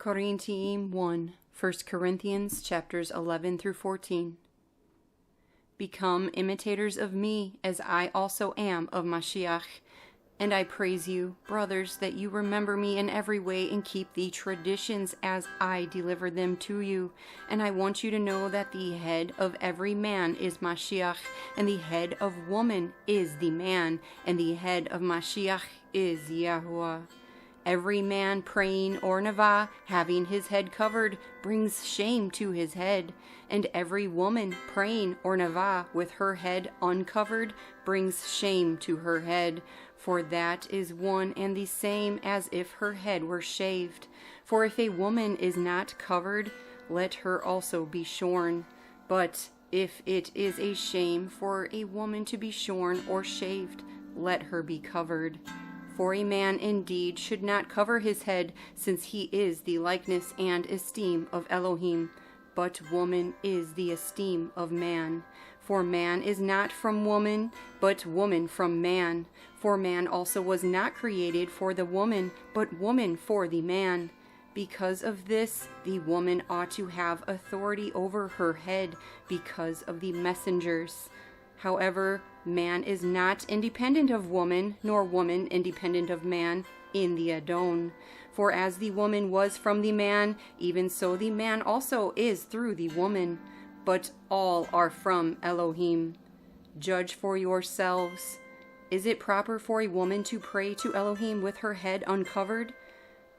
1 Corinthians chapters 11 through 14. Become imitators of me, as I also am of Mashiach. And I praise you, brothers, that you remember me in every way and keep the traditions as I delivered them to you. And I want you to know that the head of every man is Mashiach, and the head of woman is the man, and the head of Mashiach is Yahuah. Every man praying or nevah, having his head covered, brings shame to his head. And every woman praying or nevah with her head uncovered brings shame to her head. For that is one and the same as if her head were shaved. For if a woman is not covered, let her also be shorn. But if it is a shame for a woman to be shorn or shaved, let her be covered. For a man indeed should not cover his head, since he is the likeness and esteem of Elohim. But woman is the esteem of man. For man is not from woman, but woman from man. For man also was not created for the woman, but woman for the man. Because of this, the woman ought to have authority over her head, because of the messengers. However, man is not independent of woman, nor woman independent of man, in the Adon. For as the woman was from the man, even so the man also is through the woman. But all are from Elohim. Judge for yourselves. Is it proper for a woman to pray to Elohim with her head uncovered?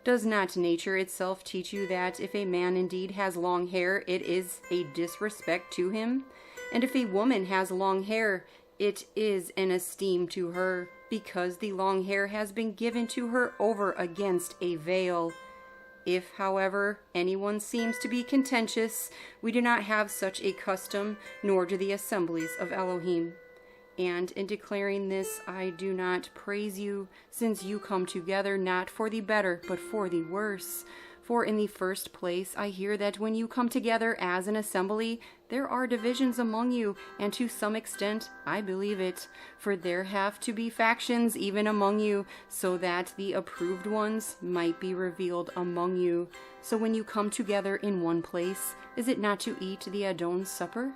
Does not nature itself teach you that if a man indeed has long hair, it is a disrespect to him? And if a woman has long hair, it is an esteem to her, because the long hair has been given to her over against a veil. If, however, anyone seems to be contentious, we do not have such a custom, nor do the assemblies of Elohim. And in declaring this, I do not praise you, since you come together not for the better, but for the worse. For in the first place, I hear that when you come together as an assembly, there are divisions among you, and to some extent, I believe it. For there have to be factions even among you, so that the approved ones might be revealed among you. So when you come together in one place, is it not to eat the Adon's supper?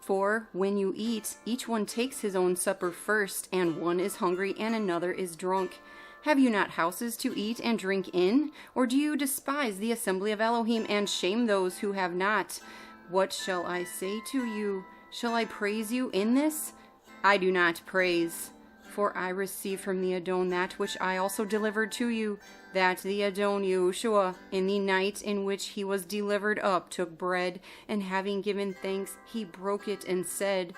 For when you eat, each one takes his own supper first, and one is hungry and another is drunk. Have you not houses to eat and drink in? Or do you despise the assembly of Elohim and shame those who have not? What shall I say to you? Shall I praise you in this? I do not praise. For I received from the Adon that which I also delivered to you, that the Adon Yahusha, in the night in which he was delivered up, took bread, and having given thanks, he broke it and said,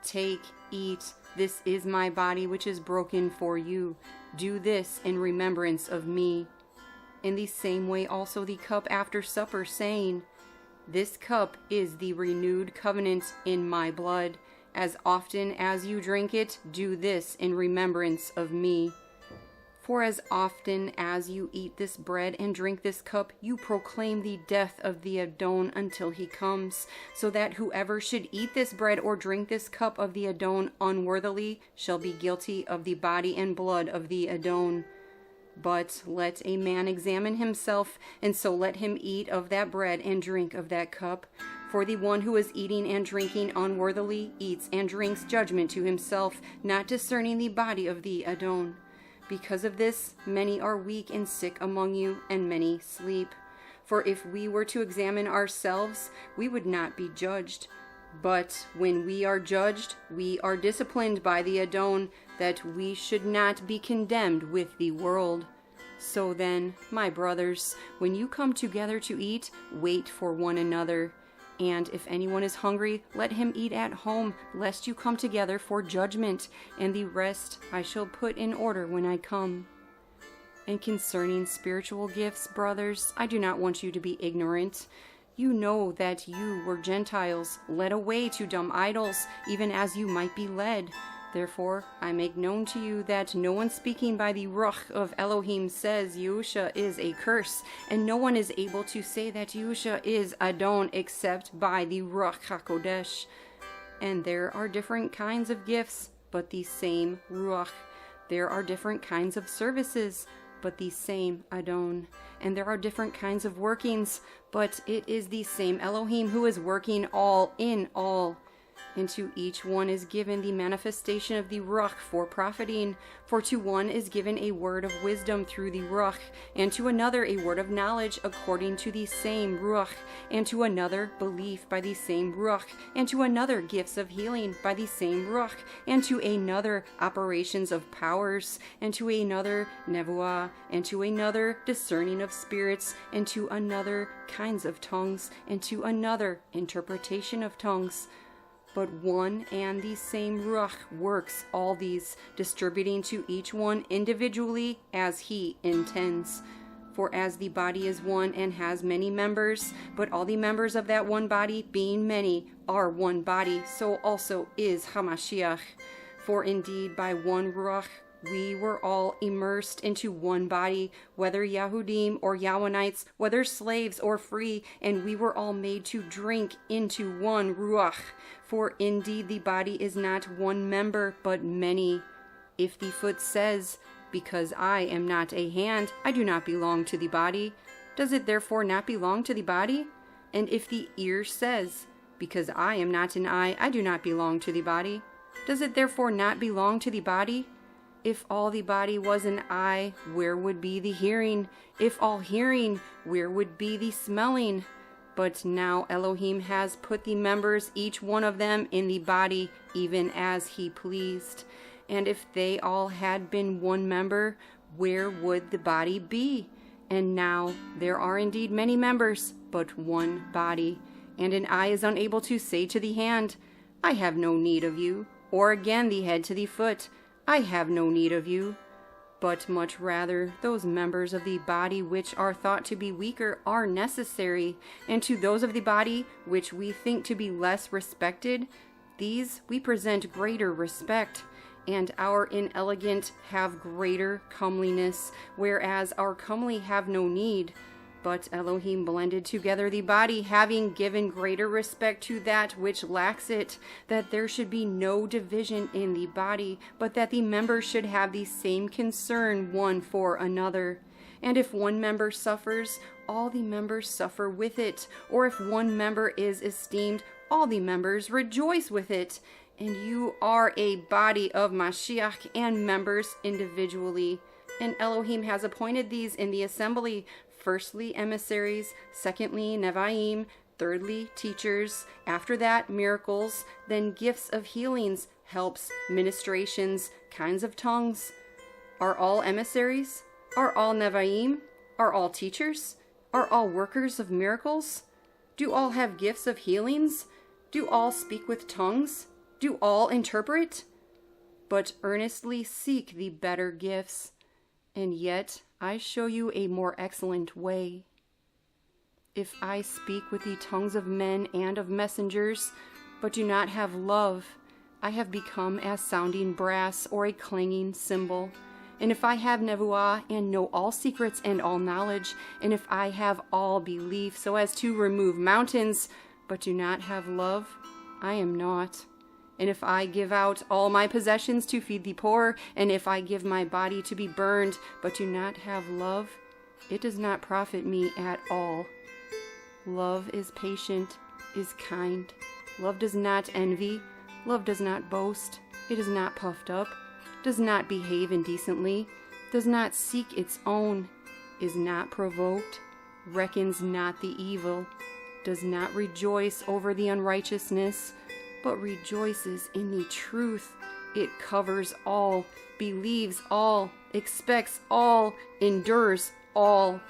Take, eat, this is my body which is broken for you. Do this in remembrance of me. In the same way also the cup after supper, saying, This cup is the renewed covenant in my blood. As often as you drink it, do this in remembrance of me. For as often as you eat this bread and drink this cup, you proclaim the death of the Adon until he comes, so that whoever should eat this bread or drink this cup of the Adon unworthily shall be guilty of the body and blood of the Adon. But let a man examine himself, and so let him eat of that bread and drink of that cup. For the one who is eating and drinking unworthily eats and drinks judgment to himself, not discerning the body of the Adon. Because of this, many are weak and sick among you, and many sleep. For if we were to examine ourselves, we would not be judged. But when we are judged, we are disciplined by the Adon, that we should not be condemned with the world. So then, my brothers, when you come together to eat, wait for one another. And if anyone is hungry, let him eat at home, lest you come together for judgment, and the rest I shall put in order when I come. And concerning spiritual gifts, brothers, I do not want you to be ignorant. You know that you were Gentiles, led away to dumb idols, even as you might be led. Therefore, I make known to you that no one speaking by the Ruah of Elohim says Yahusha is a curse, and no one is able to say that Yahusha is Adon except by the Ruach HaKodesh. And there are different kinds of gifts, but the same Ruach. There are different kinds of services, but the same Adon. And there are different kinds of workings, but it is the same Elohim who is working all in all. And to each one is given the manifestation of the Ruah for profiting. For to one is given a word of wisdom through the Ruah, and to another a word of knowledge according to the same Ruah, and to another belief by the same Ruah, and to another gifts of healing by the same Ruah, and to another operations of powers, and to another nevuah, and to another discerning of spirits, and to another kinds of tongues, and to another interpretation of tongues. But one and the same Ruah works all these, distributing to each one individually as he intends. For as the body is one and has many members, but all the members of that one body, being many, are one body, so also is Hamashiach. For indeed by one Ruah we were all immersed into one body, whether Yahudim or Yahwanites, whether slaves or free, and we were all made to drink into one Ruah. For indeed the body is not one member, but many. If the foot says, because I am not a hand, I do not belong to the body, does it therefore not belong to the body? And if the ear says, because I am not an eye, I do not belong to the body, does it therefore not belong to the body? If all the body was an eye, where would be the hearing? If all hearing, where would be the smelling? But now Elohim has put the members, each one of them, in the body, even as he pleased. And if they all had been one member, where would the body be? And now there are indeed many members, but one body. And an eye is unable to say to the hand, I have no need of you, or again the head to the foot, I have no need of you. But much rather those members of the body which are thought to be weaker are necessary, and to those of the body which we think to be less respected, these we present greater respect, and our inelegant have greater comeliness, whereas our comely have no need. But Elohim blended together the body, having given greater respect to that which lacks it, that there should be no division in the body, but that the members should have the same concern one for another. And if one member suffers, all the members suffer with it. Or if one member is esteemed, all the members rejoice with it. And you are a body of Mashiach and members individually. And Elohim has appointed these in the assembly, firstly emissaries, secondly nevaim, thirdly teachers, after that miracles, then gifts of healings, helps, ministrations, kinds of tongues. Are all emissaries? Are all nevaim? Are all teachers? Are all workers of miracles? Do all have gifts of healings? Do all speak with tongues? Do all interpret? But earnestly seek the better gifts. And yet I show you a more excellent way. If I speak with the tongues of men and of messengers, but do not have love, I have become as sounding brass or a clanging cymbal. And if I have nevuah and know all secrets and all knowledge, and if I have all belief so as to remove mountains, but do not have love, I am naught. And if I give out all my possessions to feed the poor, and if I give my body to be burned, but do not have love, it does not profit me at all. Love is patient, is kind. Love does not envy. Love does not boast. It is not puffed up, does not behave indecently, does not seek its own, is not provoked, reckons not the evil, does not rejoice over the unrighteousness, but rejoices in the truth. It covers all, believes all, expects all, endures all.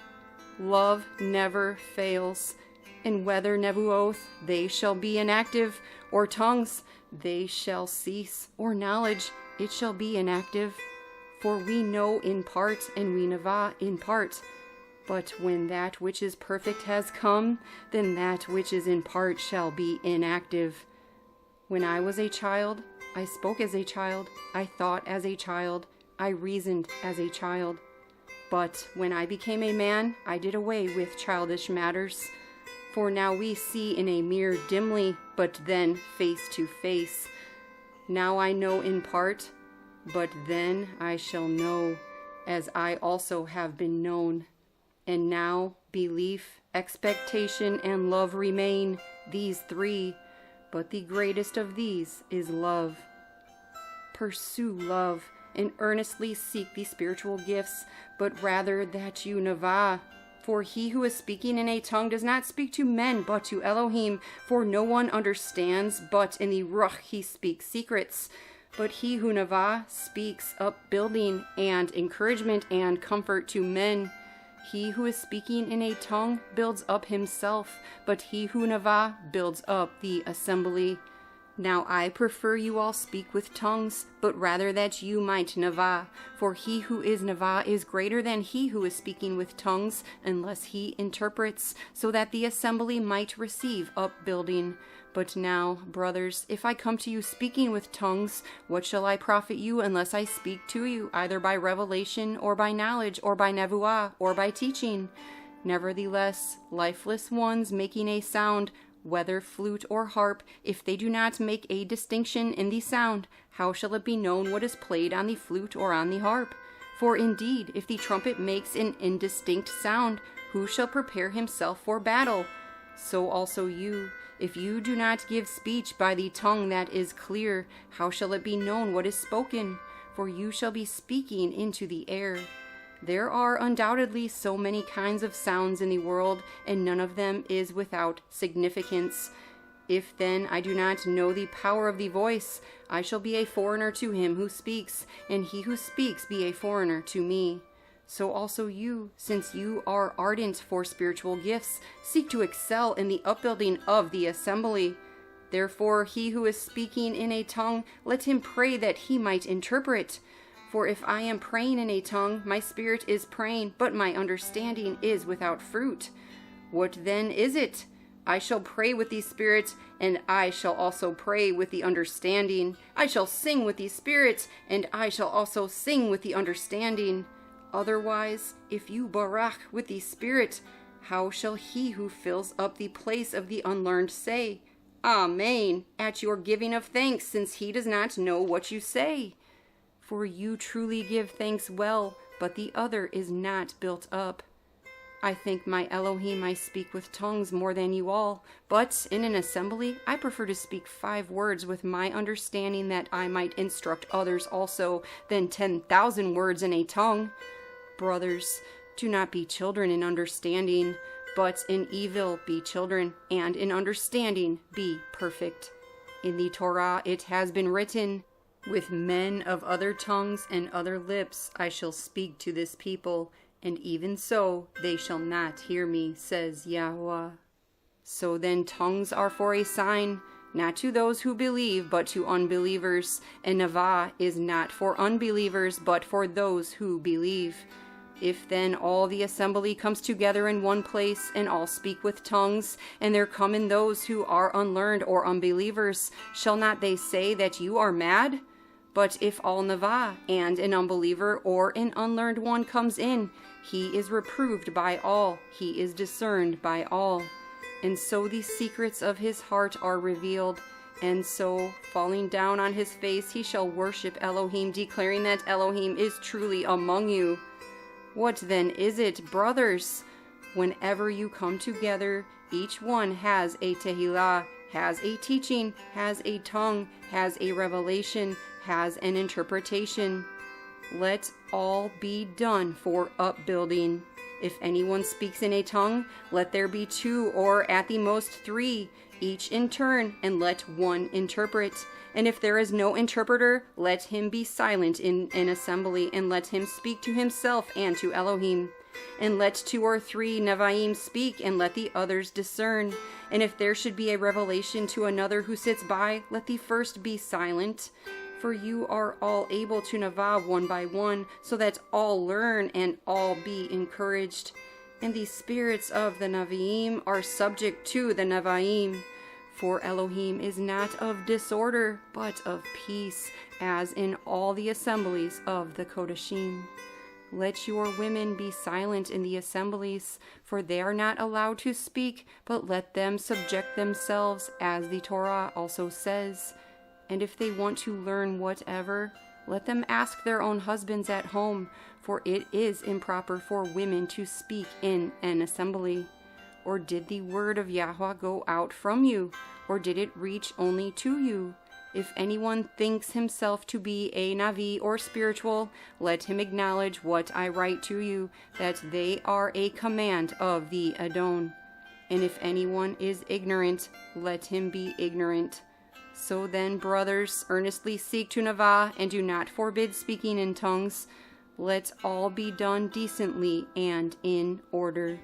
Love never fails. And whether nevuoth, they shall be inactive, or tongues, they shall cease, or knowledge, it shall be inactive. For we know in part, and we neva in part. But when that which is perfect has come, then that which is in part shall be inactive. When I was a child, I spoke as a child, I thought as a child, I reasoned as a child. But when I became a man, I did away with childish matters. For now we see in a mirror dimly, but then face to face. Now I know in part, but then I shall know, as I also have been known. And now belief, expectation, and love remain, these three, but the greatest of these is love. Pursue love, and earnestly seek the spiritual gifts, but rather that you Navah. For he who is speaking in a tongue does not speak to men, but to Elohim, for no one understands, but in the Ruah he speaks secrets. But he who Navah speaks upbuilding and encouragement and comfort to men. He who is speaking in a tongue builds up himself, but he who Navah builds up the assembly. Now I prefer you all speak with tongues, but rather that you might Navah. For he who is Navah is greater than he who is speaking with tongues, unless he interprets, so that the assembly might receive upbuilding. But now, brothers, if I come to you speaking with tongues, what shall I profit you unless I speak to you, either by revelation, or by knowledge, or by nevuah, or by teaching? Nevertheless, lifeless ones making a sound, whether flute or harp, if they do not make a distinction in the sound, how shall it be known what is played on the flute or on the harp? For indeed, if the trumpet makes an indistinct sound, who shall prepare himself for battle? So also you, if you do not give speech by the tongue that is clear, how shall it be known what is spoken? For you shall be speaking into the air. There are undoubtedly so many kinds of sounds in the world, and none of them is without significance. If then I do not know the power of the voice, I shall be a foreigner to him who speaks, and he who speaks be a foreigner to me. So also you, since you are ardent for spiritual gifts, seek to excel in the upbuilding of the assembly. Therefore he who is speaking in a tongue, let him pray that he might interpret. For if I am praying in a tongue, my spirit is praying, but my understanding is without fruit. What then is it? I shall pray with the spirit, and I shall also pray with the understanding. I shall sing with the spirit, and I shall also sing with the understanding. Otherwise, if you barach with the spirit, how shall he who fills up the place of the unlearned say, Amen, at your giving of thanks, since he does not know what you say? For you truly give thanks well, but the other is not built up. I thank my Elohim I speak with tongues more than you all, but in an assembly I prefer to speak 5 words with my understanding that I might instruct others also, than 10,000 words in a tongue. Brothers, do not be children in understanding, but in evil be children, and in understanding be perfect. In the Torah it has been written, with men of other tongues and other lips I shall speak to this people, and even so they shall not hear me, says Yahuah. So then tongues are for a sign, not to those who believe, but to unbelievers, and Navah is not for unbelievers, but for those who believe. If then all the assembly comes together in one place, and all speak with tongues, and there come in those who are unlearned or unbelievers, shall not they say that you are mad? But if all Navah, and an unbeliever or an unlearned one comes in, he is reproved by all, he is discerned by all. And so the secrets of his heart are revealed. And so, falling down on his face, he shall worship Elohim, declaring that Elohim is truly among you. What then is it, brothers? Whenever you come together, each one has a tehillah, has a teaching, has a tongue, has a revelation, has an interpretation. Let all be done for upbuilding. If anyone speaks in a tongue, let there be 2 or at the most 3, each in turn, and let one interpret. And if there is no interpreter, let him be silent in an assembly, and let him speak to himself and to Elohim. And let 2 or 3 Nevi'im speak, and let the others discern. And if there should be a revelation to another who sits by, let the first be silent. For you are all able to Navah one by one, so that all learn and all be encouraged. And the spirits of the Nevi'im are subject to the Nevi'im. For Elohim is not of disorder, but of peace, as in all the assemblies of the Kodashim. Let your women be silent in the assemblies, for they are not allowed to speak, but let them subject themselves, as the Torah also says. And if they want to learn whatever, let them ask their own husbands at home, for it is improper for women to speak in an assembly. Or did the word of Yahuah go out from you, or did it reach only to you? If anyone thinks himself to be a Navi or spiritual, let him acknowledge what I write to you, that they are a command of the Adon. And if anyone is ignorant, let him be ignorant. So then, brothers, earnestly seek to Navah, and do not forbid speaking in tongues. Let all be done decently and in order.